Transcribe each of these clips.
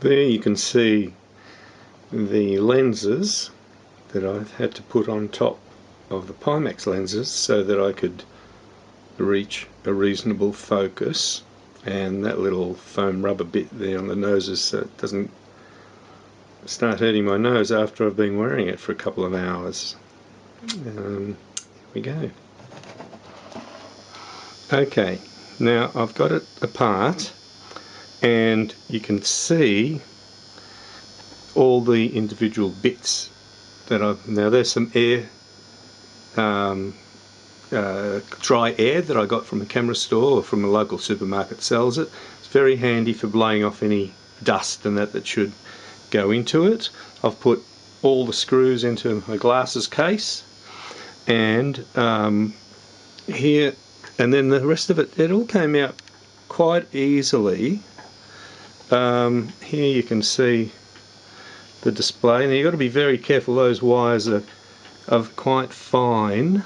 There you can see the lenses that I've had to put on top of the Pimax lenses so that I could reach a reasonable focus, and that little foam rubber bit there on the noses so it doesn't start hurting my nose after I've been wearing it for a couple of hours. Here we go. Okay, now I've got it apart and you can see all the individual bits that now there's some air, dry air that I got from a camera store or from a local supermarket sells it. It's very handy for blowing off any dust and that should go into it. I've put all the screws into my glasses case, and here, and then the rest of it all came out quite easily. Here you can see the display. Now you've got to be very careful, those wires are quite fine,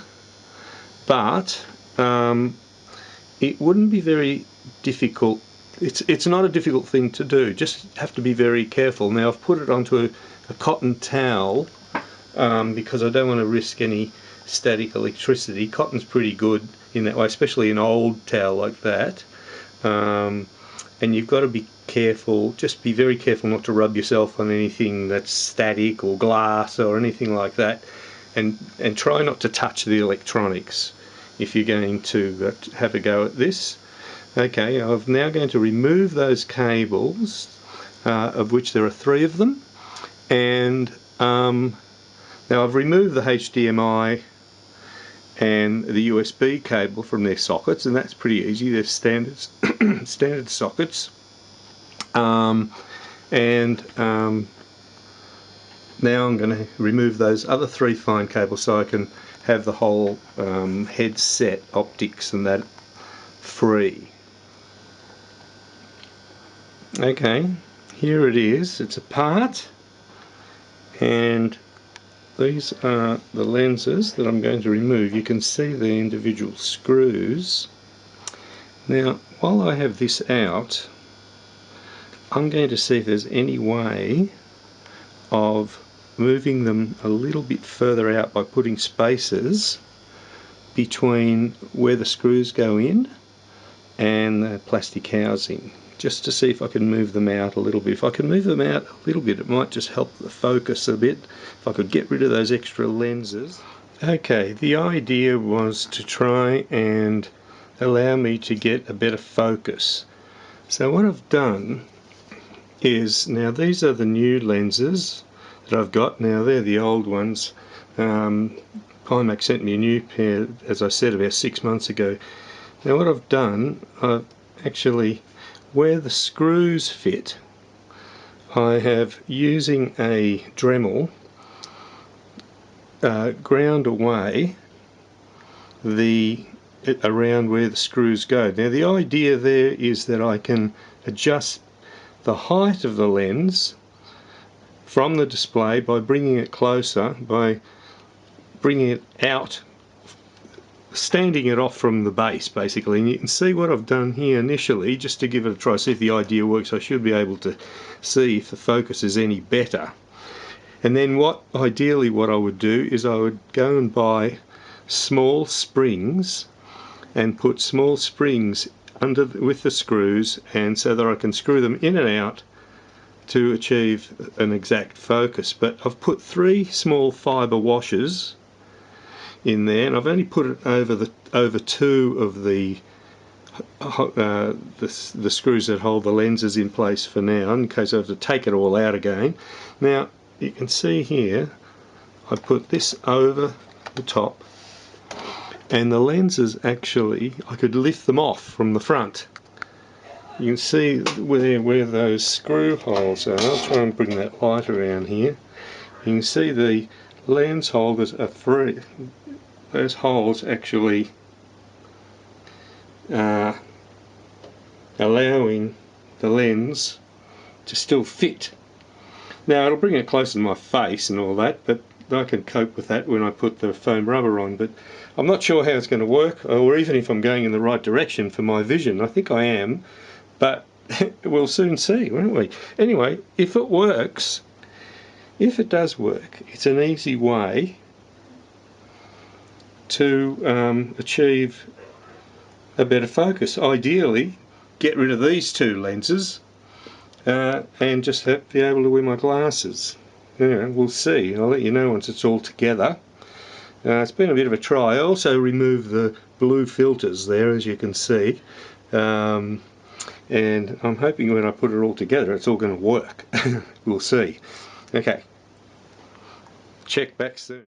but it wouldn't be very difficult. It's not a difficult thing to do, just have to be very careful. Now I've put it onto a cotton towel because I don't want to risk any static electricity. Cotton's pretty good in that way, especially an old towel like that. And you've got to be careful, just be very careful not to rub yourself on anything that's static or glass or anything like that, and try not to touch the electronics if you're going to have a go at this. Okay, I'm now going to remove those cables, of which there are 3 of them, and now I've removed the HDMI and the USB cable from their sockets, and that's pretty easy. They're standard standard sockets. Now I'm going to remove those other 3 fine cables so I can have the whole headset optics and that free. Okay, here it is. It's apart, and these are the lenses that I'm going to remove. You can see the individual screws. Now, while I have this out, I'm going to see if there's any way of moving them a little bit further out by putting spacers between where the screws go in and the plastic housing, just to see if I can move them out a little bit. If I can move them out a little bit, it might just help the focus a bit, if I could get rid of those extra lenses. Okay, the idea was to try and allow me to get a better focus. So what I've done is, now these are the new lenses that I've got. Now they're the old ones. Pimax sent me a new pair, as I said, about 6 months ago. Now what I've done, I've actually, where the screws fit, I have, using a Dremel, ground away around where the screws go. Now the idea there is that I can adjust the height of the lens from the display by bringing it closer, by bringing it out, standing it off from the base basically. And you can see what I've done here initially, just to give it a try, see if the idea works. I should be able to see if the focus is any better. And then ideally what I would do is I would go and buy small springs and put small springs with the screws, and so that I can screw them in and out to achieve an exact focus. But I've put 3 small fibre washers in there, and I've only put it over 2 of the screws that hold the lenses in place for now, in case I have to take it all out again. Now you can see here I put this over the top, and the lenses actually, I could lift them off from the front. You can see where those screw holes are. I'll try and bring that light around here. You can see the lens holders are free. Those holes actually are allowing the lens to still fit. Now it'll bring it closer to my face and all that, but I can cope with that when I put the foam rubber on. But I'm not sure how it's going to work, or even if I'm going in the right direction for my vision. I think I am, but we'll soon see, won't we? Anyway, if it works, if it does work, it's an easy way to achieve a better focus. Ideally, get rid of these two lenses and just be able to wear my glasses. We'll see. I'll let you know once it's all together. It's been a bit of a try. I also removed the blue filters there, as you can see, and I'm hoping when I put it all together it's all going to work. We'll see. Okay, check back soon.